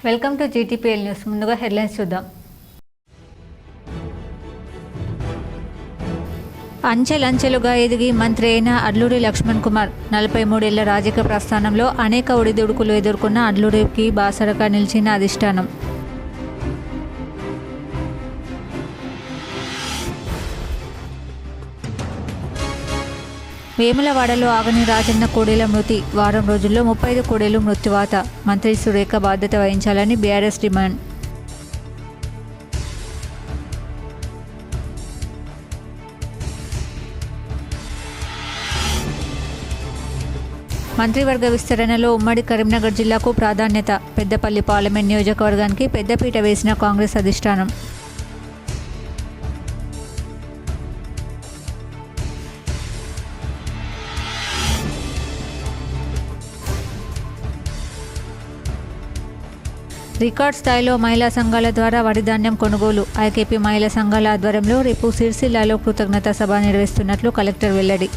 Welcome to GTPL news. ముందుగా headlines చూద్దాం. అంచెలంచెలుగా ఎదిగి మంత్రి అయిన అడ్లూరి లక్ష్మణ్ కుమార్ 43 ఏళ్ల రాజకీయ ప్రస్థానంలో అనేక ఒడిదుడుకులు ఎదుర్కొన్న అడ్లూరికి బాసరగా నిలిచిన అధిష్టానం. వేములవాడలో ఆగని రాజన్న కోడెల మృతి. వారం రోజుల్లో 35 కోడెలు మృత్యువాత. మంత్రి సురేఖ బాధ్యత వహించాలని బీఆర్ఎస్ డిమాండ్. మంత్రివర్గ విస్తరణలో ఉమ్మడి కరీంనగర్ జిల్లాకు ప్రాధాన్యత. పెద్దపల్లి పార్లమెంట్ నియోజకవర్గానికి పెద్దపీట వేసిన కాంగ్రెస్ అధిష్టానం. రికార్డ్ స్థాయిలో మహిళా సంఘాల ద్వారా వరి ధాన్యం కొనుగోలు. ఐకేపీ మహిళా సంఘాల ఆధ్వర్యంలో రేపు సిరిసిల్లాలో కృతజ్ఞతా సభ నిర్వహిస్తున్నట్లు కలెక్టర్ వెల్లడి.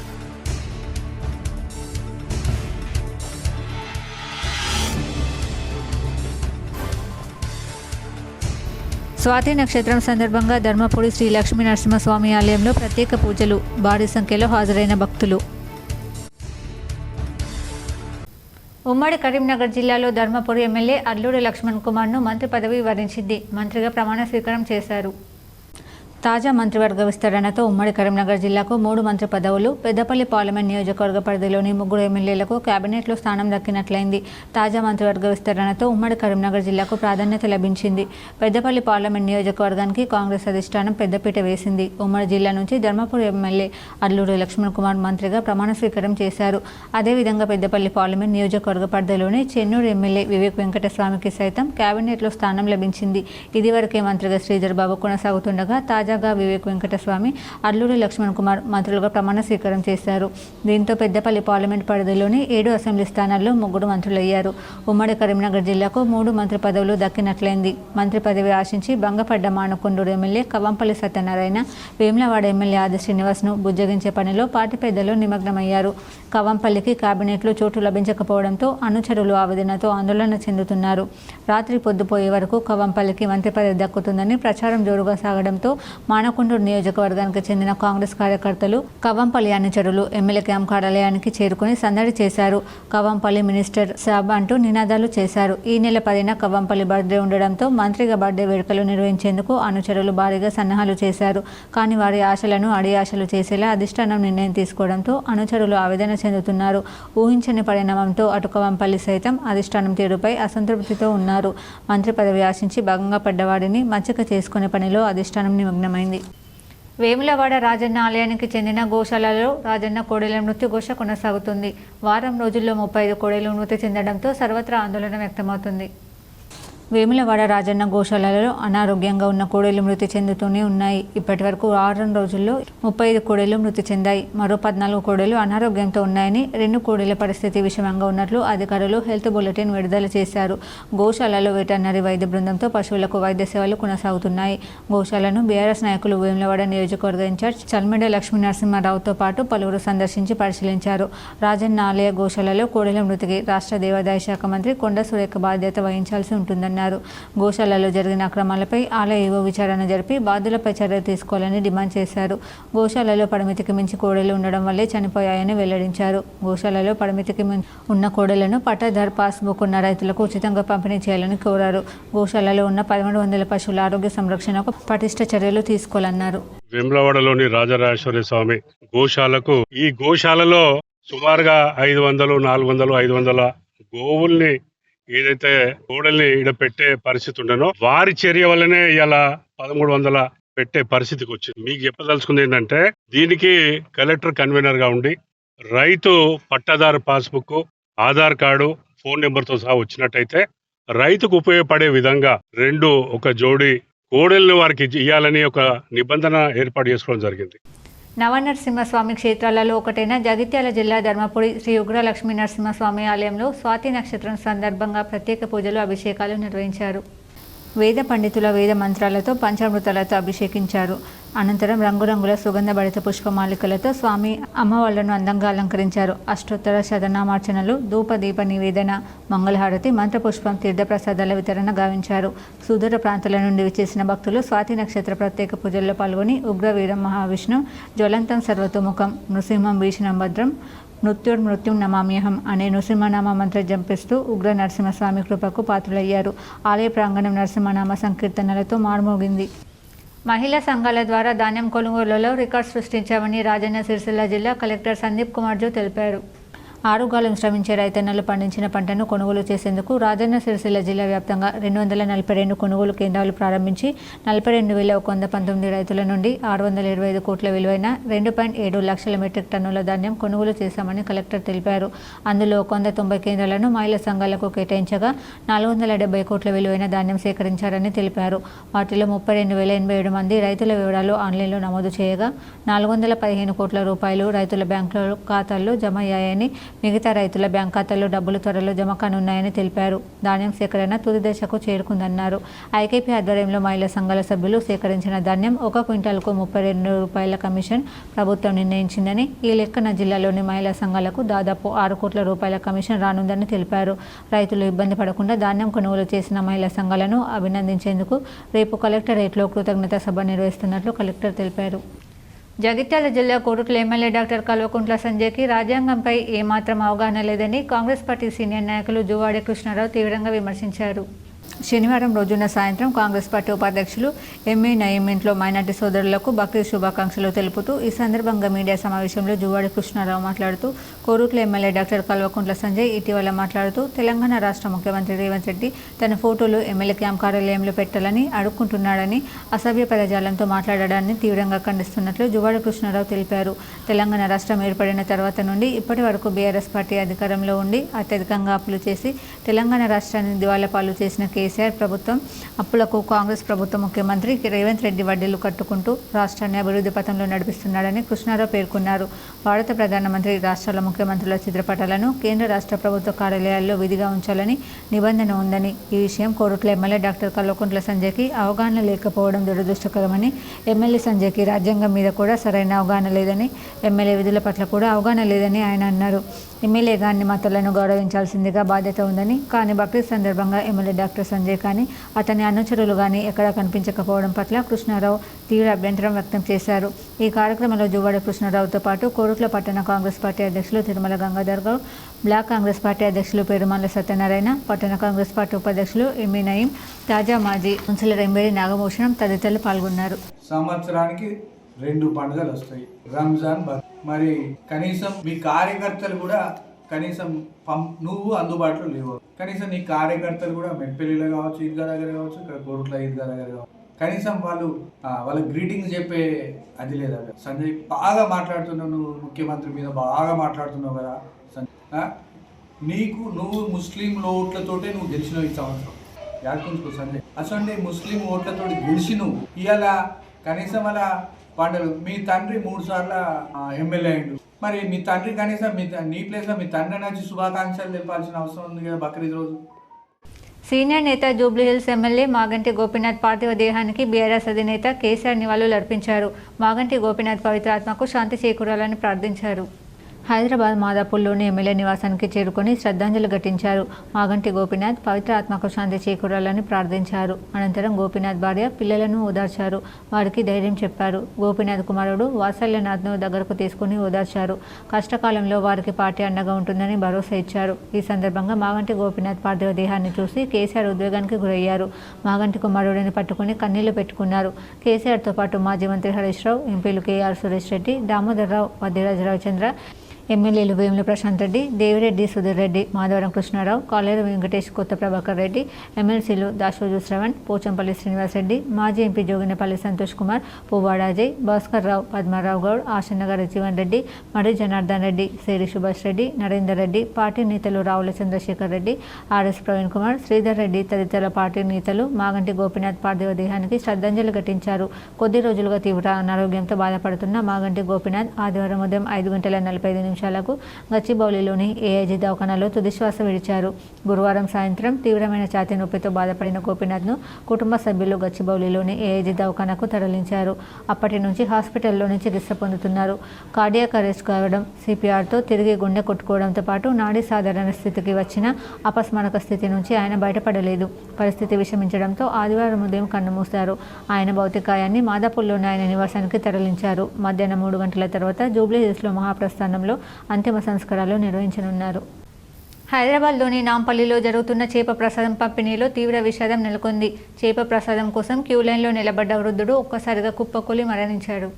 స్వాతి నక్షత్రం సందర్భంగా ధర్మపురి శ్రీ లక్ష్మీ నరసింహస్వామి ఆలయంలో ప్రత్యేక పూజలు. భారీ సంఖ్యలో హాజరైన భక్తులు. ఉమ్మడి కరీంనగర్ జిల్లాలో ధర్మపురి ఎమ్మెల్యే అడ్లూరి లక్ష్మణ్ కుమార్ను మంత్రి పదవి వరించింది. మంత్రిగా ప్రమాణ స్వీకారం చేశారు. తాజా మంత్రివర్గ విస్తరణతో ఉమ్మడి కరీంనగర్ జిల్లాకు 3 మంత్రి పదవులు, పెద్దపల్లి పార్లమెంట్ నియోజకవర్గ పరిధిలోని 3 ఎమ్మెల్యేలకు కేబినెట్లో స్థానం దక్కినట్లయింది. తాజా మంత్రివర్గ విస్తరణతో ఉమ్మడి కరీంనగర్ జిల్లాకు ప్రాధాన్యత లభించింది. పెద్దపల్లి పార్లమెంట్ నియోజకవర్గానికి కాంగ్రెస్ అధిష్టానం పెద్దపీట వేసింది. ఉమ్మడి జిల్లా నుంచి ధర్మపురి ఎమ్మెల్యే అడ్లూరి లక్ష్మణ్ కుమార్ మంత్రిగా ప్రమాణ స్వీకారం చేశారు. అదేవిధంగా పెద్దపల్లి పార్లమెంట్ నియోజకవర్గ పరిధిలోని చెన్నూరు ఎమ్మెల్యే వివేక్ వెంకటస్వామికి సైతం కేబినెట్లో స్థానం లభించింది. ఇదివరకే మంత్రిగా శ్రీధర్ బాబు కొనసాగుతుండగా తాజాగా వివేక్ వెంకటస్వామి, అడ్లూరి లక్ష్మణ్ కుమార్ మంత్రులుగా ప్రమాణ స్వీకారం చేశారు. దీంతో పెద్దపల్లి పార్లమెంట్ పరిధిలోని 7 అసెంబ్లీ స్థానాల్లో 3 మంత్రులయ్యారు. ఉమ్మడి కరీంనగర్ జిల్లాకు 3 మంత్రి పదవులు దక్కినట్లయింది. మంత్రి పదవి ఆశించి భంగపడ్డ మానకొండూరు ఎమ్మెల్యే కవంపల్లి సత్యనారాయణ, వేములవాడ ఎమ్మెల్యే ఆది శ్రీనివాస్ను బుజ్జగించే పనిలో పార్టీ పెద్దలు నిమగ్నమయ్యారు. కవంపల్లికి కేబినెట్లో చోటు లభించకపోవడంతో అనుచరులు ఆవేదనతో ఆందోళన చెందుతున్నారు. రాత్రి పొద్దుపోయే వరకు కవంపల్లికి మంత్రి పదవి దక్కుతుందని ప్రచారం జోరుగా సాగడంతో మానకొండూరు నియోజకవర్గానికి చెందిన కాంగ్రెస్ కార్యకర్తలు, కవంపల్లి అనుచరులు ఎమ్మెల్యే క్యాంప్ కార్యాలయానికి చేరుకుని సందడి చేశారు. కవంపల్లి మినిస్టర్ సాబ్ అంటూ నినాదాలు చేశారు. ఈ నెల 10న కవంపల్లి బర్త్డే ఉండడంతో మంత్రిగా బర్త్డే వేడుకలు నిర్వహించేందుకు అనుచరులు భారీగా సన్నాహాలు చేశారు. కానీ వారి ఆశలను అడియాశలు చేసేలా అధిష్టానం నిర్ణయం తీసుకోవడంతో అనుచరులు ఆవేదన చెందుతున్నారు. ఊహించని పరిణామంతో అటు కవంపల్లి సైతం అధిష్టానం తీరుపై అసంతృప్తితో ఉన్నారు. మంత్రి పదవి ఆశించి భంగపడ్డవాడిని మచ్చిక చేసుకునే పనిలో అధిష్టానం నిమగ్నమైంది. వేములవాడ రాజన్న ఆలయానికి చెందిన గోశాలలో రాజన్న కోడెల మృత్యుఘోష కొనసాగుతుంది. వారం రోజుల్లో 35 కోడెలు మృతి చెందడంతో సర్వత్రా ఆందోళన వ్యక్తమవుతుంది. వేములవాడ రాజన్న గోశాలలో అనారోగ్యంగా ఉన్న కోడెలు మృతి చెందుతూనే ఉన్నాయి. ఇప్పటి వరకు 6 రోజుల్లో 35 కోడెలు మృతి చెందాయి. మరో 14 కోడెలు అనారోగ్యంతో ఉన్నాయని, 2 కోడెల పరిస్థితి విషమంగా ఉన్నట్లు అధికారులు హెల్త్ బులెటిన్ విడుదల చేశారు. గోశాలలో వెటర్నరీ వైద్య బృందంతో పశువులకు వైద్య సేవలు కొనసాగుతున్నాయి. గోశాలను బీఆర్ఎస్ నాయకులు వేములవాడ నియోజకవర్గ ఇన్ఛార్జ్ చల్మెడ లక్ష్మీ నరసింహారావుతో పాటు పలువురు సందర్శించి పరిశీలించారు. రాజన్న ఆలయ గోశాలలో కోడెల మృతికి రాష్ట్ర దేవాదాయ శాఖ మంత్రి కొండ సురేఖ బాధ్యత వహించాల్సి ఉంటుందని గోశాలలో జరిగిన అక్రమాలపై ఆలయ ఈవో విచారణ జరిపి బాధ్యులపై చర్యలు తీసుకోవాలని డిమాండ్ చేశారు. గోశాలలో పరిమితికి మించి కోడెలు ఉండడం వల్లే చనిపోయాయని వెల్లడించారు. గోశాలలో పరిమితికి ఉన్న కోడెలను పట్టాదారు పాస్బుక్ ఉన్న రైతులకు ఉచితంగా పంపిణీ చేయాలని కోరారు. గోశాలలో ఉన్న 1300 పశువుల ఆరోగ్య సంరక్షణకు పటిష్ట చర్యలు తీసుకోవాలన్నారు. వేములవాడలోని రాజరాజేశ్వర స్వామి గోశాలకు ఈ గోశాలలో సుమారుగా 500, 400, 500 గోవుల్ని ఏదైతే కోడల్ని ఈడ పెట్టే పరిస్థితి ఉండనో వారి చర్య వల్లనే ఇలా 1300 పెట్టే పరిస్థితికి వచ్చింది. మీకు చెప్పదలుచుకుంది ఏంటంటే దీనికి కలెక్టర్ కన్వీనర్ గా ఉండి రైతు పట్టాదారు పాస్బుక్, ఆధార్ కార్డు, ఫోన్ నెంబర్తో సహా వచ్చినట్టయితే రైతుకు ఉపయోగపడే విధంగా ఒక జోడి కోడల్ని వారికి ఇవ్వాలని ఒక నిబంధన ఏర్పాటు చేసుకోవడం జరిగింది. నవనరసింహస్వామి క్షేత్రాలలో ఒకటైన జగిత్యాల జిల్లా ధర్మపురి శ్రీ ఉగ్ర లక్ష్మీ నరసింహస్వామి ఆలయంలో స్వాతి నక్షత్రం సందర్భంగా ప్రత్యేక పూజలు, అభిషేకాలు నిర్వహించారు. వేద పండితుల వేద మంత్రాలతో పంచామృతాలతో అభిషేకించారు. అనంతరం రంగురంగుల సుగంధభరిత పుష్పమాలికలతో స్వామి అమ్మవార్లను అందంగా అలంకరించారు. అష్టోత్తర శతనామార్చనలు, ధూప దీప నివేదన, మంగళహారతి, మంత్రపుష్పం, తీర్థప్రసాదాల వితరణ గావించారు. సుదూర ప్రాంతాల నుండి విచ్చేసిన భక్తులు స్వాతి నక్షత్ర ప్రత్యేక పూజల్లో పాల్గొని ఉగ్రవీరం మహావిష్ణు, జ్వలంతం సర్వతోముఖం, నృసింహం భీషణం భద్రం, మృత్యుం నమామ్యహం అనే నృసింహనామ మంత్ర జంపిస్తూ ఉగ్ర నరసింహస్వామి కృపకు పాత్రులయ్యారు. ఆలయ ప్రాంగణం నరసింహనామ సంకీర్తనలతో మార్మోగింది. మహిళా సంఘాల ద్వారా ధాన్యం కొనుగోలులో రికార్డు సృష్టించామని రాజన్న సిరిసిల్ల జిల్లా కలెక్టర్ సందీప్ కుమార్ జో తెలిపారు. ఆరుగాలం శ్రమించే రైతన్నలు పండించిన పంటను కొనుగోలు చేసేందుకు రాజన్న సిరిసిల్ల జిల్లా వ్యాప్తంగా 242 కొనుగోలు కేంద్రాలు ప్రారంభించి 42,119 రైతుల నుండి 625 కోట్ల విలువైన 2.7 లక్షల మెట్రిక్ టన్నుల ధాన్యం కొనుగోలు చేశామని కలెక్టర్ తెలిపారు. అందులో 190 కేంద్రాలను మహిళా సంఘాలకు కేటాయించగా 470 కోట్ల విలువైన ధాన్యం సేకరించారని తెలిపారు. వాటిలో 32,087 మంది రైతుల వివరాలు ఆన్లైన్లో నమోదు చేయగా 415 కోట్ల రూపాయలు రైతుల బ్యాంకుల ఖాతాల్లో జమ అయ్యాయని, మిగతా రైతుల బ్యాంక్ ఖాతాల్లో డబ్బులు త్వరలో జమ కానున్నాయని తెలిపారు. ధాన్యం సేకరణ తుది దశకు చేరుకుందన్నారు. ఐకేపీ ఆధ్వర్యంలో మహిళా సంఘాల సభ్యులు సేకరించిన ధాన్యం 1 క్వింటాల్కు 32 రూపాయల కమిషన్ ప్రభుత్వం నిర్ణయించిందని, ఈ లెక్కన జిల్లాలోని మహిళా సంఘాలకు దాదాపు 6 కోట్ల రూపాయల కమిషన్ రానుందని తెలిపారు. రైతులు ఇబ్బంది పడకుండా ధాన్యం కొనుగోలు చేసిన మహిళా సంఘాలను అభినందించేందుకు రేపు కలెక్టరేట్లో కృతజ్ఞతా సభ నిర్వహిస్తున్నట్లు కలెక్టర్ తెలిపారు. జగిత్యాల జిల్లా కోరుట్ల ఎమ్మెల్యే డాక్టర్ కల్వకుంట్ల సంజయ్కి రాజ్యాంగంపై ఏమాత్రం అవగాహన లేదని కాంగ్రెస్ పార్టీ సీనియర్ నాయకులు జువాడే కృష్ణారావు తీవ్రంగా విమర్శించారు. శనివారం రోజున సాయంత్రం కాంగ్రెస్ పార్టీ ఉపాధ్యక్షులు ఎంఏ నయీం ఇంట్లో మైనార్టీ సోదరులకు బక్రీద్ శుభాకాంక్షలు తెలుపుతూ ఈ సందర్భంగా మీడియా సమావేశంలో జువాడి కృష్ణారావు మాట్లాడుతూ కోరుట్ల ఎమ్మెల్యే డాక్టర్ కల్వకుంట్ల సంజయ్ ఇటీవల మాట్లాడుతూ తెలంగాణ రాష్ట్ర ముఖ్యమంత్రి రేవంత్ రెడ్డి తన ఫోటోలు ఎమ్మెల్యే క్యాంప్ కార్యాలయంలో పెట్టాలని అడుక్కుంటున్నాడని, అసభ్య పదజాలంతో మాట్లాడడాన్ని తీవ్రంగా ఖండిస్తున్నట్లు జువాడి కృష్ణారావు తెలిపారు. తెలంగాణ రాష్ట్రం ఏర్పడిన తర్వాత నుండి ఇప్పటి వరకు బీఆర్ఎస్ పార్టీ అధికారంలో ఉండి అత్యధికంగా అప్పులు చేసి తెలంగాణ రాష్ట్రాన్ని దివాలా పాలు చేసిన కేసీఆర్ ప్రభుత్వం అప్పులకు కాంగ్రెస్ ప్రభుత్వ ముఖ్యమంత్రి రేవంత్ రెడ్డి వడ్డీలు కట్టుకుంటూ రాష్ట్రాన్ని అభివృద్ధి పథంలో నడిపిస్తున్నాడని కృష్ణారావు పేర్కొన్నారు. భారత ప్రధానమంత్రి, రాష్ట్రాల ముఖ్యమంత్రుల చిత్రపటాలను కేంద్ర రాష్ట్ర ప్రభుత్వ కార్యాలయాల్లో విధిగా ఉంచాలని నిబంధన ఉందని, ఈ విషయం కోరుట్ల ఎమ్మెల్యే డాక్టర్ కల్వకుంట్ల సంజయ్కి అవగాహన లేకపోవడం దురదృష్టకరమని, ఎమ్మెల్యే సంజయ్కి రాజ్యాంగం మీద కూడా సరైన అవగాహన లేదని, ఎమ్మెల్యే విధుల పట్ల కూడా అవగాహన లేదని ఆయన అన్నారు. ఎమ్మెల్యేగా అన్ని మతాలను గౌరవించాల్సిందిగా బాధ్యత ఉందని, కానీ బక్రీద్ సందర్భంగా ఎమ్మెల్యే డాక్టర్ సంజయ్ కానీ అతని అనుచరులు కానీ ఎక్కడా కనిపించకపోవడం పట్ల కృష్ణారావు తీవ్ర అభ్యంతరం వ్యక్తం చేశారు. ఈ కార్యక్రమంలో జువాడ కృష్ణారావుతో పాటు కోరుట్ల పట్టణ కాంగ్రెస్ పార్టీ అధ్యక్షులు తిరుమల గంగాధర్ గౌడ్, బ్లాక్ కాంగ్రెస్ పార్టీ అధ్యక్షులు పెరుమల్ల సత్యనారాయణ, పట్టణ కాంగ్రెస్ పార్టీ ఉపాధ్యక్షులు ఎంఏ నయీం, తాజా మాజీ కౌన్సిలర్ ఎంబేడి నాగభూషణం తదితరులు పాల్గొన్నారు. సంవత్సరానికి 2 పండుగలు వస్తాయి, రంజాన్, మరి కనీసం మీ కార్యకర్తలు కూడా కనీసం నువ్వు అందుబాటులో లేవు. కనీసం నీ కార్యకర్తలు కూడా మెట్పల్లిలో కావచ్చు, ఈద్గా దగ్గర కావచ్చు, ఇక్కడ కోరుట్ల ఈద్గా దగ్గర కావచ్చు, కనీసం వాళ్ళ గ్రీటింగ్స్ చెప్పే అది లేదా? సంజయ్ బాగా మాట్లాడుతున్నావు, నువ్వు ముఖ్యమంత్రి మీద బాగా మాట్లాడుతున్నావు కదా సంజయ్. నువ్వు ముస్లిం ఓట్లతోటే నువ్వు గెలిచినావు ఈ సంవత్సరం. యాడ్కుంచుకో సంజయ్, అసలు ముస్లిం ఓట్లతో గెలిచి నువ్వు ఇవాళ కనీసం అలా పండుగలు. మీ తండ్రి 3 సార్లు ఎమ్మెల్యే అయ్యిండు, మరి మీ తండ్రి కనీసం నీ ప్లేస్లో మీ తండ్రి నుంచి శుభాకాంక్షలు తెలపాల్సిన అవసరం ఉంది కదా బక్రీద్ రోజు. సీనియర్ నేత జూబ్లీహిల్స్ ఎమ్మెల్యే మాగంటి గోపీనాథ్ పార్థివ దేహానికి బీఆర్ఎస్ అధినేత కేసీఆర్ నివాళులు అర్పించారు. మాగంటి గోపీనాథ్ పవిత్రాత్మకు శాంతి చేకూరాలని ప్రార్థించారు. హైదరాబాద్ మాదాపూర్లోని ఎమ్మెల్యే నివాసానికి చేరుకొని శ్రద్ధాంజలి ఘటించారు. మాగంటి గోపీనాథ్ పవిత్ర ఆత్మకు శాంతి చేకూరాలని ప్రార్థించారు. అనంతరం గోపీనాథ్ భార్య పిల్లలను ఓదార్చారు, వారికి ధైర్యం చెప్పారు. గోపీనాథ్ కుమారుడు వాత్సల్యనాథ్ను దగ్గరకు తీసుకుని ఓదార్చారు. కష్టకాలంలో వారికి పార్టీ అండగా ఉంటుందని భరోసా ఇచ్చారు. ఈ సందర్భంగా మాగంటి గోపీనాథ్ పార్థివ దేహాన్ని చూసి కేసీఆర్ ఉద్వేగానికి గురయ్యారు. మాగంటి కుమారుడిని పట్టుకుని కన్నీళ్లు పెట్టుకున్నారు. కేసీఆర్తో పాటు మాజీ మంత్రి హరీష్ రావు, ఎంపీలు కేఆర్ సురేష్ రెడ్డి, దామోదర్ రావు, వద్దిరాజు రవిచంద్ర, ఎమ్మెల్యేలు వేముల ప్రశాంత్ రెడ్డి, దేవిరెడ్డి సుధీర్ రెడ్డి, మాధవరం కృష్ణారావు, కాలేరు వెంకటేష్, కొత్త ప్రభాకర్ రెడ్డి, ఎమ్మెల్సీలు దాశోజు శ్రవణ్, పోచంపల్లి శ్రీనివాస్ రెడ్డి, మాజీ ఎంపీ జోగినపల్లి సంతోష్ కుమార్, పువ్వాడ అజయ్, భాస్కర్ రావు, పద్మారావు గౌడ్, ఆశనగర్ జీవన్ రెడ్డి, మడి జనార్దన్ రెడ్డి, సేరి సుభాష్ రెడ్డి, నరేందర్ రెడ్డి, పార్టీ నేతలు రావుల చంద్రశేఖర్ రెడ్డి, ఆర్ఎస్ ప్రవీణ్ కుమార్, శ్రీధర్ రెడ్డి తదితర పార్టీ నేతలు మాగంటి గోపీనాథ్ పార్థివ దేహానికి శ్రద్ధాంజలి ఘటించారు. కొద్ది రోజులుగా తీవ్ర అనారోగ్యంతో బాధపడుతున్న మాగంటి గోపీనాథ్ ఆదివారం ఉదయం 5:45 నిమిషాలకు గచ్చిబౌలిలోని ఏఐజీ దవాఖానాలో తుదిశ్వాస విడిచారు. గురువారం సాయంత్రం తీవ్రమైన ఛాతీ నొప్పితో బాధపడిన గోపీనాథ్ను కుటుంబ సభ్యులు గచ్చిబౌలిలోని ఏఐజీ దవాఖానాకు తరలించారు. అప్పటి నుంచి హాస్పిటల్లోని చికిత్స పొందుతున్నారు. కార్డియాక్ అరెస్ట్ కావడం, సిపిఆర్తో తిరిగి గుండె కొట్టుకోవడంతో పాటు నాడీ సాధారణ స్థితికి వచ్చిన అపస్మారక స్థితి నుంచి ఆయన బయటపడలేదు. పరిస్థితి విషమించడంతో ఆదివారం ఉదయం కన్నుమూశారు. ఆయన భౌతికాయాన్ని మాదాపూర్లోని ఆయన నివాసానికి తరలించారు. మధ్యాహ్నం 3 గంటల తర్వాత జూబ్లీహిల్స్లో మహాప్రస్థానంలో అంతిమ సంస్కారాలు నిర్వహించనున్నారు. హైదరాబాద్లోని నాంపల్లిలో జరుగుతున్న చేప ప్రసాదం పంపిణీలో తీవ్ర విషాదం నెలకొంది. చేప ప్రసాదం కోసం క్యూ లైన్లో నిలబడ్డ వృద్ధుడు ఒక్కసారిగా కుప్పకూలి మరణించాడు.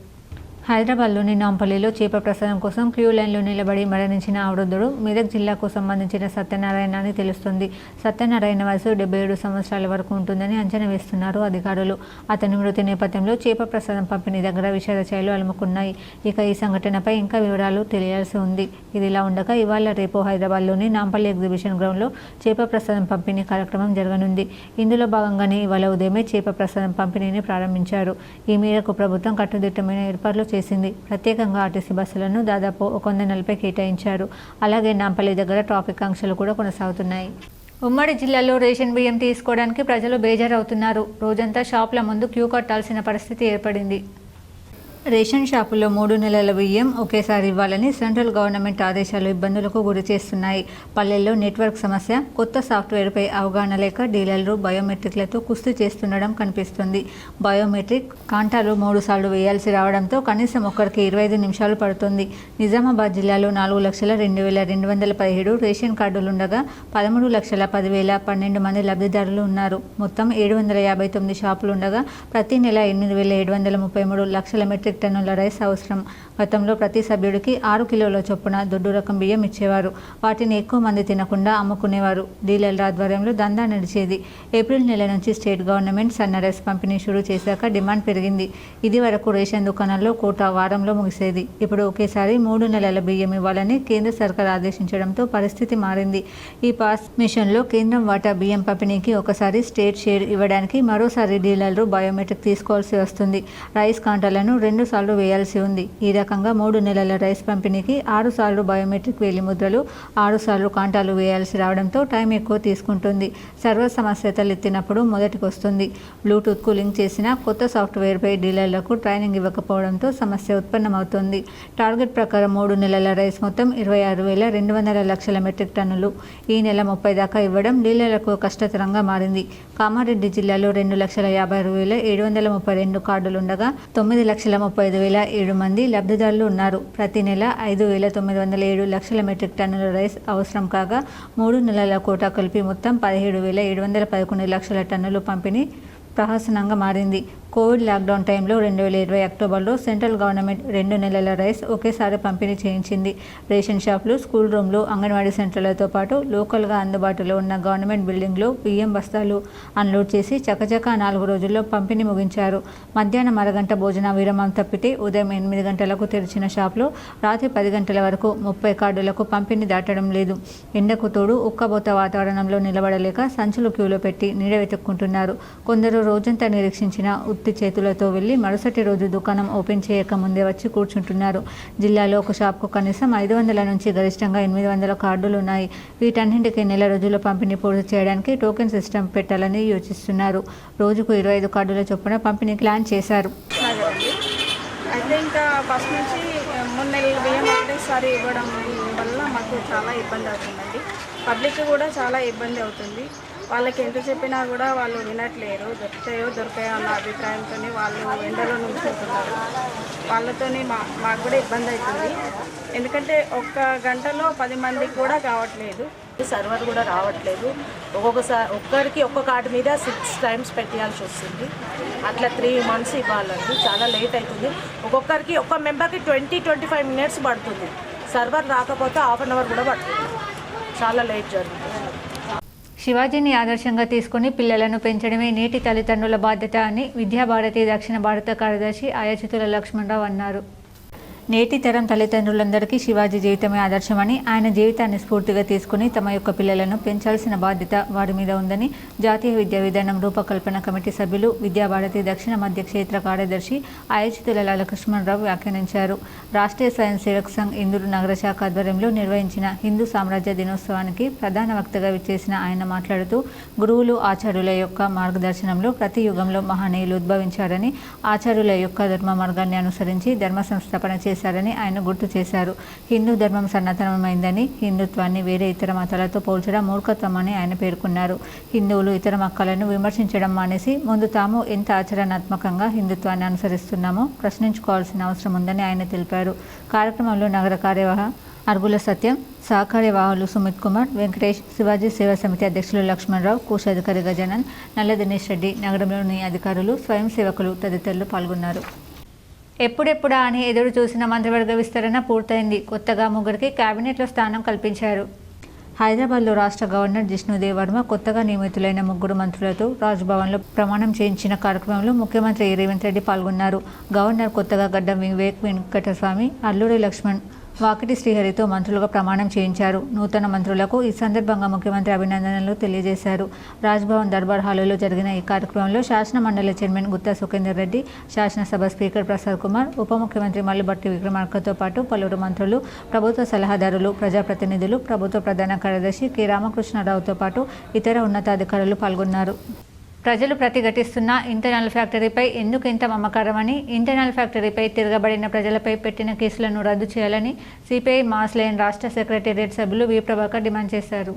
హైదరాబాద్లోని నాంపల్లిలో చేప ప్రసాదం కోసం క్యూ లైన్లో నిలబడి మరణించిన ఆ వృద్ధుడు మెదక్ జిల్లాకు సంబంధించిన సత్యనారాయణ అని తెలుస్తుంది. సత్యనారాయణ వయసు 77 సంవత్సరాల వరకు ఉంటుందని అంచనా వేస్తున్నారు అధికారులు. అతని మృతి నేపథ్యంలో చేప ప్రసాదం పంపిణీ దగ్గర విషాద ఛాయలు అలుముకున్నాయి. ఇక ఈ సంఘటనపై ఇంకా వివరాలు తెలియాల్సి ఉంది. ఇదిలా ఉండగా ఇవాళ రేపు హైదరాబాద్లోని నాంపల్లి ఎగ్జిబిషన్ గ్రౌండ్లో చేప ప్రసాదం పంపిణీ కార్యక్రమం జరగనుంది. ఇందులో భాగంగానే ఇవాళ ఉదయమే చేప ప్రసాదం పంపిణీని ప్రారంభించారు. ఈ మేరకు ప్రభుత్వం కట్టుదిట్టమైన ఏర్పాట్లు చేసింది. ప్రత్యేకంగా ఆర్టీసీ బస్సులను దాదాపు 140 కేటాయించారు. అలాగే నాంపల్లి దగ్గర ట్రాఫిక్ ఆంక్షలు కూడా కొనసాగుతున్నాయి. ఉమ్మడి జిల్లాలో రేషన్ బియ్యం తీసుకోవడానికి ప్రజలు బేజారవుతున్నారు. రోజంతా షాపుల ముందు క్యూ కట్టాల్సిన పరిస్థితి ఏర్పడింది. రేషన్ షాపుల్లో 3 నెలల బియ్యం ఒకేసారి ఇవ్వాలని సెంట్రల్ గవర్నమెంట్ ఆదేశాలు ఇబ్బందులకు గురి చేస్తున్నాయి. పల్లెల్లో నెట్వర్క్ సమస్య, కొత్త సాఫ్ట్వేర్పై అవగాహన లేక డీలర్లు బయోమెట్రిక్లతో కుస్తీ చేస్తుండడం కనిపిస్తుంది. బయోమెట్రిక్ కాంటాలు 3 సార్లు వేయాల్సి రావడంతో కనీసం ఒక్కరికి 25 నిమిషాలు పడుతుంది. నిజామాబాద్ జిల్లాలో 4,02,217 రేషన్ కార్డులుండగా 13,10,012 మంది లబ్ధిదారులు ఉన్నారు. మొత్తం 759 షాపులుండగా ప్రతి నెల 8,733 లక్షల మెట్రిక్ టన్నుల రైస్ అవసరం. గతంలో ప్రతి సభ్యుడికి 6 కిలోల చొప్పున దొడ్డు రకం బియ్యం ఇచ్చేవారు. వాటిని ఎక్కువ మంది తినకుండా అమ్ముకునేవారు. డీలర్ల ఆధ్వర్యంలో దందా నడిచేది. ఏప్రిల్ నెల నుంచి స్టేట్ గవర్నమెంట్ సన్న రైస్ పంపిణీ షురూ చేశాక డిమాండ్ పెరిగింది. ఇది వరకు రేషన్ దుకాణాల్లో కోటా వారంలో ముగిసేది. ఇప్పుడు ఒకేసారి 3 నెలల బియ్యం ఇవ్వాలని కేంద్ర సర్కార్ ఆదేశించడంతో పరిస్థితి మారింది. ఈ పాస్ మిషన్లో కేంద్రం వాటా బియ్యం పంపిణీకి ఒకసారి స్టేట్ షేర్ ఇవ్వడానికి మరోసారి డీలర్లు బయోమెట్రిక్ తీసుకోవాల్సి వస్తుంది. రైస్ కాంటాలను 2 సార్లు వేయాల్సి ఉంది. ఈ రకంగా 3 నెలల రైస్ పంపిణీకి 6 సార్లు బయోమెట్రిక్ వేలిముద్రలు, 6 సార్లు కాంటాలు వేయాల్సి రావడంతో టైం ఎక్కువ తీసుకుంటుంది. సర్వర్ సమస్య తలెత్తినప్పుడు మొదటికి వస్తుంది. బ్లూటూత్కు లింక్ చేసిన కొత్త సాఫ్ట్వేర్పై డీలర్లకు ట్రైనింగ్ ఇవ్వకపోవడంతో సమస్య ఉత్పన్నమవుతుంది. టార్గెట్ ప్రకారం 3 నెలల రైస్ మొత్తం 26,200 లక్షల మెట్రిక్ టన్నులు. ఈ నెల 30 దాకా ఇవ్వడం డీలర్లకు కష్టతరంగా మారింది. కామారెడ్డి జిల్లాలో 2,56,732 కార్డులుండగా 9,35,007 మంది లబ్ధిదారులు ఉన్నారు. ప్రతి నెల 5,907 లక్షల మెట్రిక్ టన్నుల రైస్ అవసరం కాగా 3 నెలల కోటా కలిపి మొత్తం 17,711 లక్షల టన్నులు పంపిణీ ప్రహసనంగా మారింది. కోవిడ్ లాక్డౌన్ టైంలో 2020 అక్టోబర్లో సెంట్రల్ గవర్నమెంట్ 2 నెలల రైస్ ఒకేసారి పంపిణీ చేయించింది. రేషన్ షాపులు, స్కూల్ రూమ్లు, అంగన్వాడీ సెంటర్లతో పాటు లోకల్గా అందుబాటులో ఉన్న గవర్నమెంట్ బిల్డింగ్లో బియ్యం బస్తాలు అన్లోడ్ చేసి చకచకా 4 రోజుల్లో పంపిణీ ముగించారు. మధ్యాహ్నం అరగంట భోజన విరామం తప్పితే ఉదయం 8 గంటలకు తెరిచిన షాపులో రాత్రి 10 గంటల వరకు 30 కార్డులకు పంపిణీ దాటడం లేదు. ఎండకు తోడు ఉక్కబోత వాతావరణంలో నిలబడలేక సంచులు క్యూలో పెట్టి నీడ వెతుక్కుంటున్నారు. కొందరు రోజంతా నిరీక్షించిన ఉత్తి చేతులతో వెళ్లి మరుసటి రోజు దుకాణం ఓపెన్ చేయక ముందే వచ్చి కూర్చుంటున్నారు. జిల్లాలో ఒక షాప్కు కనీసం 500 నుంచి గరిష్టంగా 800 కార్డులు ఉన్నాయి. వీటన్నింటికి నెల రోజుల్లో పంపిణీ పూర్తి చేయడానికి టోకెన్ సిస్టమ్ పెట్టాలని యోచిస్తున్నారు. రోజుకు 25 కార్డుల చొప్పున పంపిణీ ప్లాన్ చేశారు. అయితే ఇంకా ఫస్ట్ నుంచి 3 నెలల బియ్యం ఒకటేసారి ఇవ్వడం వల్ల మాకు చాలా ఇబ్బంది అవుతుందండి. పబ్లిక్ కూడా చాలా ఇబ్బంది అవుతుంది. వాళ్ళకి ఎంత చెప్పినా కూడా వాళ్ళు వినట్లేరు. దొరికాయో అన్న అభిప్రాయంతో వాళ్ళు ఎండలో నుంచుంటున్నారు. వాళ్ళతోని మాకు కూడా ఇబ్బంది అవుతుంది. ఎందుకంటే ఒక్క గంటలో 10 మందికి కూడా కావట్లేదు. సర్వర్ కూడా రావట్లేదు. ఒక్కరికి ఒక్క కార్డు మీద 6 టైమ్స్ పెట్టాల్సి వస్తుంది. అట్లా 3 months ఇవ్వాలండి. చాలా లేట్ అవుతుంది. ఒక్కొక్కరికి ఒక్క మెంబర్కి 20-25 minutes పడుతుంది. సర్వర్ రాకపోతే ½ an hour కూడా పడుతుంది. చాలా లేట్ జరుగుతుంది. శివాజీని ఆదర్శంగా తీసుకుని పిల్లలను పెంచడమే నేటి తల్లిదండ్రుల బాధ్యత అని విద్యాభారతి దక్షిణ భారత కార్యదర్శి ఆయచితుల లక్ష్మణరావు అన్నారు. నేటి తరం తల్లిదండ్రులందరికీ శివాజీ జీవితమే ఆదర్శమని, ఆయన జీవితాన్ని స్ఫూర్తిగా తీసుకుని తమ యొక్క పిల్లలను పెంచాల్సిన బాధ్యత వారి మీద ఉందని జాతీయ విద్యా విధానం రూపకల్పన కమిటీ సభ్యులు, విద్యాభారతి దక్షిణ మధ్య క్షేత్ర కార్యదర్శి అయచితుల లాలకృష్ణరావు వ్యాఖ్యానించారు. రాష్ట్రీయ స్వయం సేవక్ సంఘ్ ఇందూరు నగర శాఖ ఆధ్వర్యంలో నిర్వహించిన హిందూ సామ్రాజ్య దినోత్సవానికి ప్రధాన వక్తగా విచ్చేసిన ఆయన మాట్లాడుతూ, గురువులు ఆచార్యుల యొక్క మార్గదర్శనంలో ప్రతి యుగంలో మహనీయులు ఉద్భవించారని, ఆచార్యుల యొక్క ధర్మ మార్గాన్ని అనుసరించి ధర్మ సంస్థాపన చేశారని ఆయన గుర్తు చేశారు. హిందూ ధర్మం సనాతనమైందని, హిందుత్వాన్ని వేరే ఇతర మతాలతో పోల్చడం మూర్ఖత్వమని ఆయన పేర్కొన్నారు. హిందువులు ఇతర మతాలను విమర్శించడం మానేసి ముందు తాము ఎంత ఆచరణాత్మకంగా హిందుత్వాన్ని అనుసరిస్తున్నామో ప్రశ్నించుకోవాల్సిన అవసరం ఉందని ఆయన తెలిపారు. కార్యక్రమంలో నగర కార్యవాహ అరుగుల సత్యం, సహకార్యవాహులు సుమిత్ కుమార్, వెంకటేష్, శివాజీ సేవా సమితి అధ్యక్షులు లక్ష్మణరావు, కోశాధికారి గజానన్, నల్ల దినేష్ రెడ్డి, నగరంలోని అధికారులు, స్వయం సేవకులు తదితరులు పాల్గొన్నారు. ఎప్పుడెప్పుడా అని ఎదురు చూసిన మంత్రివర్గ విస్తరణ పూర్తయింది. కొత్తగా 3 కేబినెట్లో స్థానం కల్పించారు. హైదరాబాద్లో రాష్ట్ర గవర్నర్ జిష్ణుదేవ్ వర్మ కొత్తగా నియమితులైన 3 మంత్రులతో రాజ్భవన్లో ప్రమాణం చేయించిన కార్యక్రమంలో ముఖ్యమంత్రి రేవంత్ రెడ్డి పాల్గొన్నారు. గవర్నర్ కొత్తగా గడ్డం వివేక్ వెంకటస్వామి, అల్లూరి లక్ష్మణ్, వాకిటి శ్రీహరితో మంత్రులుగా ప్రమాణం చేయించారు. నూతన మంత్రులకు ఈ సందర్భంగా ముఖ్యమంత్రి అభినందనలు తెలియజేశారు. రాజ్భవన్ దర్బార్ హాలులో జరిగిన ఈ కార్యక్రమంలో శాసన మండలి చైర్మన్ గుత్తా సుఖేందర్ రెడ్డి, శాసనసభ స్పీకర్ ప్రసాద్ కుమార్, ఉప ముఖ్యమంత్రి మల్లుబట్టి విక్రమార్కతో పాటు పలువురు మంత్రులు, ప్రభుత్వ సలహాదారులు, ప్రజాప్రతినిధులు, ప్రభుత్వ ప్రధాన కార్యదర్శి కె రామకృష్ణారావుతో పాటు ఇతర ఉన్నతాధికారులు పాల్గొన్నారు. ప్రజలు ప్రతిఘటిస్తున్న ఇంటర్నల్ ఫ్యాక్టరీపై ఎందుకు ఇంత మమకారమని, ఇంటర్నల్ ఫ్యాక్టరీపై తిరగబడిన ప్రజలపై పెట్టిన కేసులను రద్దు చేయాలని సిపిఐ మాస్ లైన్ రాష్ట్ర సెక్రటేరియట్ సభ్యులు వి ప్రభాకర్ డిమాండ్ చేశారు.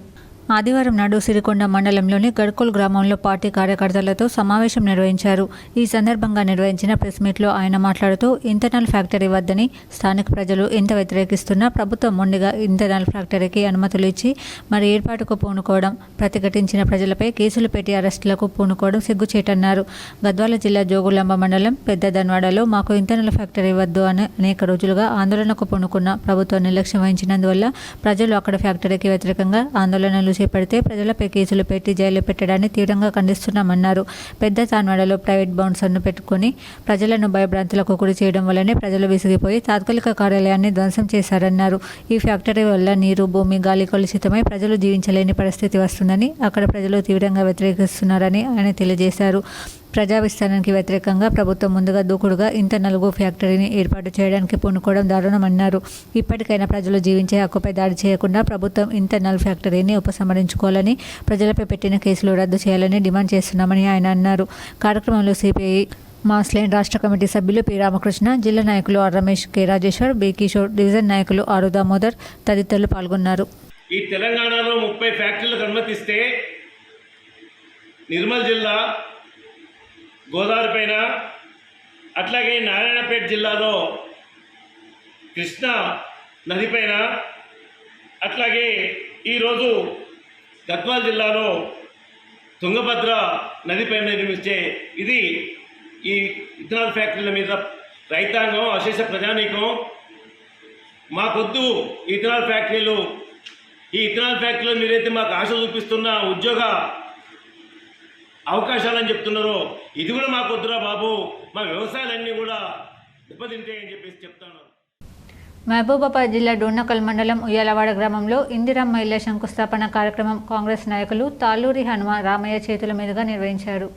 ఆదివారం నాడు సిరికొండ మండలంలోని గడ్కోల్ గ్రామంలో పార్టీ కార్యకర్తలతో సమావేశం నిర్వహించారు. ఈ సందర్భంగా నిర్వహించిన ప్రెస్ మీట్లో ఆయన మాట్లాడుతూ, ఇంటర్నల్ ఫ్యాక్టరీ వద్దని స్థానిక ప్రజలు ఎంత వ్యతిరేకిస్తున్నా ప్రభుత్వం మొండిగా ఇంటర్నల్ ఫ్యాక్టరీకి అనుమతులు ఇచ్చి మరి ఏర్పాటుకు పూనుకోవడం, ప్రతిఘటించిన ప్రజలపై కేసులు పెట్టి అరెస్టులకు పూనుకోవడం సిగ్గుచేటన్నారు. గద్వాల జిల్లా జోగులాంబ మండలం పెద్ద దన్వాడలో మాకు ఇంటర్నల్ ఫ్యాక్టరీ వద్దు అని అనేక రోజులుగా ఆందోళనకు పూనుకున్న ప్రభుత్వం నిర్లక్ష్యం వహించినందువల్ల ప్రజలు అక్కడ ఫ్యాక్టరీకి వ్యతిరేకంగా ఆందోళనలు చేపడితే ప్రజలపై కేసులు పెట్టి జైలు పెట్టడాన్ని తీవ్రంగా ఖండిస్తున్నామన్నారు. పెద్ద తాన్వాడలో ప్రైవేట్ బౌన్సర్ను పెట్టుకుని ప్రజలను భయభ్రాంతులకు గురి చేయడం వల్లనే ప్రజలు విసిగిపోయి తాత్కాలిక కార్యాలయాన్ని ధ్వంసం చేశారన్నారు. ఈ ఫ్యాక్టరీ వల్ల నీరు, భూమి, గాలి కలుషితమై ప్రజలు జీవించలేని పరిస్థితి వస్తుందని అక్కడ ప్రజలు తీవ్రంగా వ్యతిరేకిస్తున్నారని ఆయన తెలియజేశారు. ప్రజా విస్తరణకి వ్యతిరేకంగా ప్రభుత్వం ముందుగా దూకుడుగా ఇంటర్నల్ ఫ్యాక్టరీని ఏర్పాటు చేయడానికి పూనుకోవడం దారుణమన్నారు. ఇప్పటికైనా ప్రజలు జీవించే హక్కుపై దాడి చేయకుండా ప్రభుత్వం ఇంటర్నల్ ఫ్యాక్టరీని ఉపసంహరించుకోవాలని, ప్రజలపై పెట్టిన కేసులు రద్దు చేయాలని డిమాండ్ చేస్తున్నామని ఆయన అన్నారు. కార్యక్రమంలో సిపిఐ మాస్ లైన్ రాష్ట్ర కమిటీ సభ్యులు పి రామకృష్ణ, జిల్లా నాయకులు R Ramesh, K Rajeshwar, B Kishore, division నాయకులు ఆరు దామోదర్ తదితరులు పాల్గొన్నారు. ఈ తెలంగాణలో 30 ఫ్యాక్టరీలకు అనుమతిస్తే నిర్మల్ జిల్లా గోదావరి పైన, అట్లాగే నారాయణపేట జిల్లాలో కృష్ణా నదిపైన, అట్లాగే ఈరోజు గద్వాల్ జిల్లాలో తుంగభద్ర నదిపైన నిర్మించే ఇది ఈ ఇథనాల్ ఫ్యాక్టరీల మీద రైతాంగం, అశేష ప్రజానీకం మాకొద్దు ఇథనాల్ ఫ్యాక్టరీలు, ఈ ఇథనాల్ ఫ్యాక్టరీలో మీరైతే మాకు ఆశ చూపిస్తున్న ఉద్యోగ అవకాశాలని చెప్తున్నారో ఇది కూడా మాకు వద్దురా బాబు, మా వ్యవసాయాలన్నీ కూడా దెబ్బతింటాయని చెప్పేసి చెప్తాను. మహబూబాబాద్ జిల్లా డోర్నకల్ మండలం ఉయ్యాలవాడ గ్రామంలో ఇందిరమ్మ ఇళ్ల శంకుస్థాపన కార్యక్రమం కాంగ్రెస్ నాయకులు తాళ్ళూరి హనుమ రామయ్య చేతుల మీదుగా నిర్వహించారు.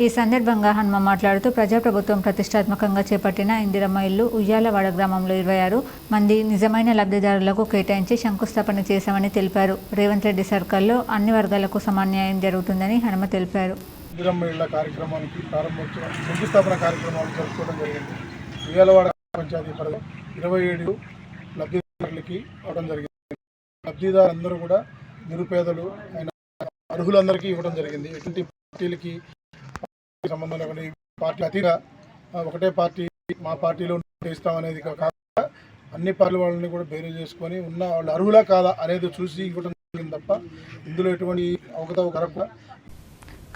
ఈ సందర్భంగా హనుమ మాట్లాడుతూ, ప్రజాప్రభుత్వం ప్రతిష్టాత్మకంగా చేపట్టిన ఇందిరమ్మ ఇల్లు ఉయ్యాలవాడ గ్రామంలో 26 మంది నిజమైన లబ్ధిదారులకు కేటాయించి శంకుస్థాపన చేశామని తెలిపారు. రేవంత్ రెడ్డి సర్కార్లో అన్ని వర్గాలకు సమాన్యాయం జరుగుతుందని హనుమ తెలిపారు. ఇందిరమ్మ ఇళ్ల కార్యక్రమానికి ప్రారంభోత్సవం శంకుస్థాపన కార్యక్రమాలు జరుపుకోవడం జరిగింది. ఉయ్యాలవాడ పంచాయతీ పరిధిలో 27 లబ్ధిదారులకి అవడం జరిగింది. లబ్ధిదారులందరూ కూడా నిరుపేదలు అయిన అర్హులందరికీ ఇవ్వడం జరిగింది. ఎటువంటి పార్టీలకి సంబంధం లేకుండా పార్టీ అతిగా ఒకటే పార్టీ మా పార్టీలో ఇస్తామనేది కాకుండా అన్ని పార్టీ వాళ్ళని కూడా బేరీ చేసుకొని ఉన్న వాళ్ళు అర్హులా కాదా అనేది చూసి ఇవ్వడం జరిగింది తప్ప ఇందులో ఎటువంటి అవకతవకలు.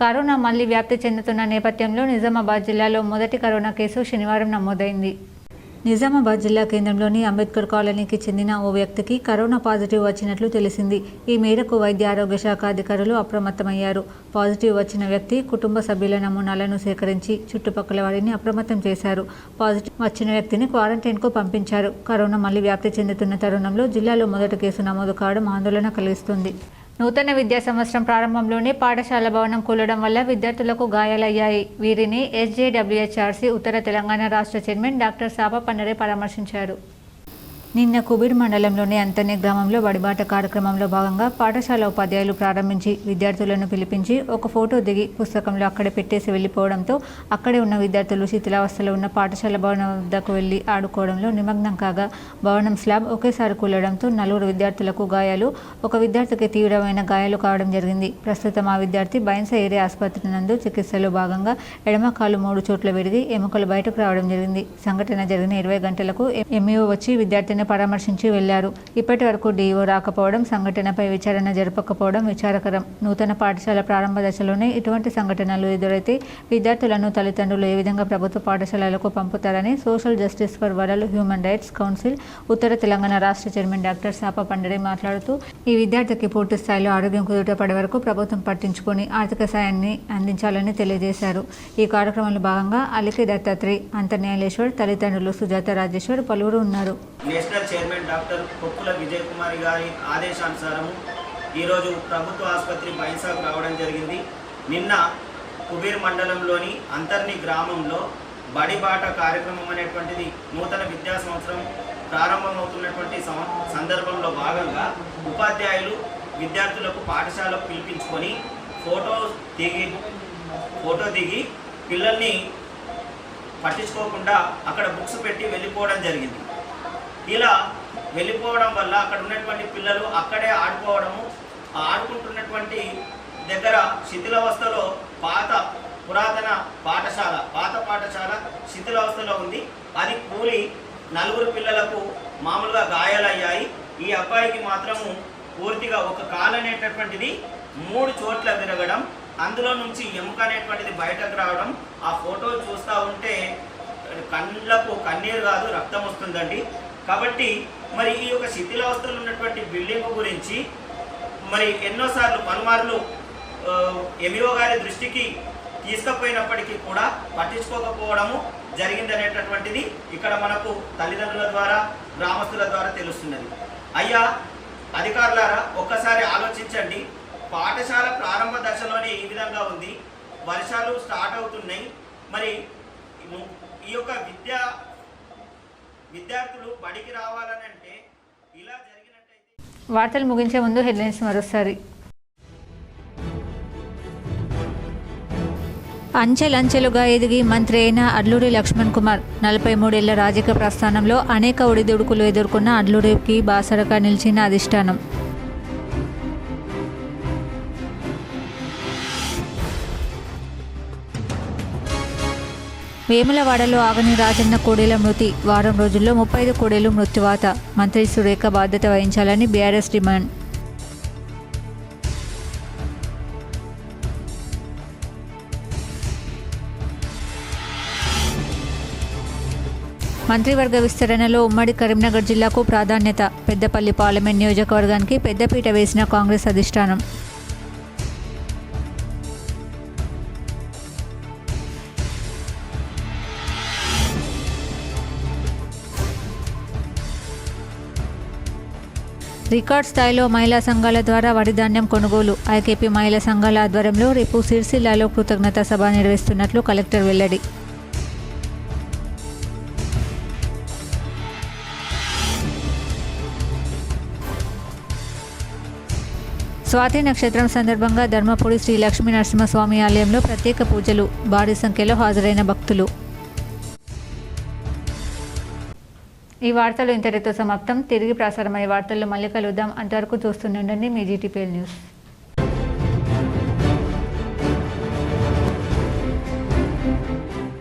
కరోనా మళ్లీ వ్యాప్తి చెందుతున్న నేపథ్యంలో నిజామాబాద్ జిల్లాలో మొదటి కరోనా కేసు శనివారం నమోదైంది. నిజామాబాద్ జిల్లా కేంద్రంలోని అంబేద్కర్ కాలనీకి చెందిన ఓ వ్యక్తికి కరోనా పాజిటివ్ వచ్చినట్లు తెలిసింది. ఈ మేరకు వైద్య ఆరోగ్య శాఖ అధికారులు అప్రమత్తమయ్యారు. పాజిటివ్ వచ్చిన వ్యక్తి కుటుంబ సభ్యుల నమూనాలను సేకరించి చుట్టుపక్కల వారిని అప్రమత్తం చేశారు. పాజిటివ్ వచ్చిన వ్యక్తిని క్వారంటైన్కు పంపించారు. కరోనా మళ్లీ వ్యాప్తి చెందుతున్న తరుణంలో జిల్లాలో మొదటి కేసు నమోదు కావడం ఆందోళన కలిగిస్తుంది. నూతన విద్యా సంవత్సరం ప్రారంభంలోనే పాఠశాల భవనం కూలడం వల్ల విద్యార్థులకు గాయాలయ్యాయి. వీరిని SJWHRC ఉత్తర తెలంగాణ రాష్ట్ర చైర్మన్ డాక్టర్ సాప పండరే పరామర్శించారు. నిన్న కుబీర్ మండలంలోని అంతనే గ్రామంలో బడిబాట కార్యక్రమంలో భాగంగా పాఠశాల ఉపాధ్యాయులు ప్రారంభించి విద్యార్థులను పిలిపించి ఒక ఫోటో దిగి పుస్తకంలో అక్కడే పెట్టేసి వెళ్లిపోవడంతో అక్కడే ఉన్న విద్యార్థులు శిథిలావస్థలో ఉన్న పాఠశాల భవనం వద్దకు వెళ్లి ఆడుకోవడంలో నిమగ్నం కాగా భవనం స్లాబ్ ఒకేసారి కూలడంతో 4 విద్యార్థులకు గాయాలు, ఒక విద్యార్థికి తీవ్రమైన గాయాలు కావడం జరిగింది. ప్రస్తుతం ఆ విద్యార్థి బైన్సా ఏరియా ఆసుపత్రి నందు చికిత్సలో భాగంగా ఎడమ కాలు 3 చోట్ల విరిగి ఎముకలు బయటకు రావడం జరిగింది. సంఘటన జరిగిన 20 గంటలకు MEO వచ్చి విద్యార్థిని పరామర్శించి వెళ్లారు. ఇప్పటి వరకు DO రాకపోవడం, సంఘటనపై విచారణ జరపకపోవడం విచారకరం. నూతన పాఠశాల ప్రారంభ దశలోనే ఇటువంటి సంఘటనలు ఎదురైతే విద్యార్థులను తల్లిదండ్రులు ఏ విధంగా ప్రభుత్వ పాఠశాలలకు పంపుతారని social justice for world human rights council ఉత్తర తెలంగాణ రాష్ట్ర చైర్మన్ డాక్టర్ సాప పండరే మాట్లాడుతూ ఈ విద్యార్థికి పూర్తి స్థాయిలో ఆరోగ్యం కుదుటపడే వరకు ప్రభుత్వం పట్టించుకొని ఆర్థిక సాయాన్ని అందించాలని తెలియజేశారు. ఈ కార్యక్రమంలో భాగంగా అలికి దత్తాత్రి, అంతర్న్యాలేశ్వర్, తల్లిదండ్రులు సుజాత రాజేశ్వర్ పలువురు ఉన్నారు. National chairman doctor Koppula Vijay Kumar గారి ఆదేశానుసారము ఈరోజు ప్రభుత్వ ఆసుపత్రి బైన్సాకు రావడం జరిగింది. నిన్న కుబీర్ మండలంలోని అంతర్ని గ్రామంలో బడిబాట కార్యక్రమం అనేటువంటిది నూతన విద్యా సంవత్సరం ప్రారంభమవుతున్నటువంటి సందర్భంలో భాగంగా ఉపాధ్యాయులు విద్యార్థులకు పాఠశాలకు పిలిపించుకొని ఫోటో దిగి పిల్లల్ని పట్టించుకోకుండా అక్కడ బుక్స్ పెట్టి వెళ్ళిపోవడం జరిగింది. ఇలా వెళ్ళిపోవడం వల్ల అక్కడ ఉన్నటువంటి పిల్లలు అక్కడే ఆడుకోవడము, ఆడుకుంటున్నటువంటి దగ్గర శిథిలావస్థలో పురాతన పాఠశాల శిథిలావస్థలో ఉంది. అది కూలి 4 పిల్లలకు మామూలుగా గాయాలయ్యాయి. ఈ అబ్బాయికి మాత్రము పూర్తిగా ఒక కాలు అనేటటువంటిది 3 చోట్ల విరగడం, అందులో నుంచి ఎముక అనేటువంటిది బయటకు రావడం. ఆ ఫోటో చూస్తూ ఉంటే కళ్ళకు కన్నీరు కాదు రక్తం వస్తుందండి. కాబట్టి మరి ఈ యొక్క శిథిలావస్థలో ఉన్నటువంటి బిల్డింగ్ గురించి మరి ఎన్నోసార్లు పలుమార్లు MEO గారి దృష్టికి తీసుకుపోయినప్పటికీ కూడా పట్టించుకోకపోవడము జరిగిందనేటటువంటిది ఇక్కడ మనకు తల్లిదండ్రుల ద్వారా గ్రామస్తుల ద్వారా తెలుస్తున్నది. అయ్యా అధికారులారా, ఒక్కసారి ఆలోచించండి. పాఠశాల ప్రారంభ దశలోనే ఈ విధంగా ఉంది, వర్షాలు స్టార్ట్ అవుతున్నాయి. మరి ఈ యొక్క విద్యార్థులు బడికి రావాలని అంటే ఇలా జరిగినట్టయితే. వార్తలు ముగించే ముందు హెడ్లైన్స్ మరోసారి. అంచెలంచెలుగా ఎదిగి మంత్రి అయిన అడ్లూరి లక్ష్మణ్ కుమార్ 43 ఏళ్ల రాజకీయ ప్రస్థానంలో అనేక ఒడిదుడుకులు ఎదుర్కొన్న అడ్లూరికి బాసరగా నిలిచిన అధిష్టానం. వేములవాడలో ఆగని రాజన్న కోడేల మృతి, వారం రోజుల్లో 35 కోడేలు మృత్యువాత. మంత్రి సురేఖ బాధ్యత వహించాలని BRS డిమాండ్. మంత్రివర్గ విస్తరణలో ఉమ్మడి కరీంనగర్ జిల్లాకు ప్రాధాన్యత, పెద్దపల్లి పార్లమెంట్ నియోజకవర్గానికి పెద్దపీట వేసిన కాంగ్రెస్ అధిష్టానం. రికార్డ్ స్థాయిలో మహిళా సంఘాల ద్వారా వరి ధాన్యం కొనుగోలు. ఐకేపీ మహిళా సంఘాల ఆధ్వర్యంలో రేపు సిరిసిల్లాలో కృతజ్ఞతా సభ నిర్వహిస్తున్నట్లు కలెక్టర్ వెల్లడి. స్వాతి నక్షత్రం సందర్భంగా ధర్మపురి శ్రీ లక్ష్మీ నరసింహస్వామి ఆలయంలో ప్రత్యేక పూజలు, భారీ సంఖ్యలో హాజరైన భక్తులు. ఈ వార్తలు ఇంతటితో సమాప్తం. తిరిగి ప్రసారమయ్యే వార్తల్లో మళ్ళీ కలుద్దాం. అంతవరకు చూస్తుండండి మీ GTPL న్యూస్.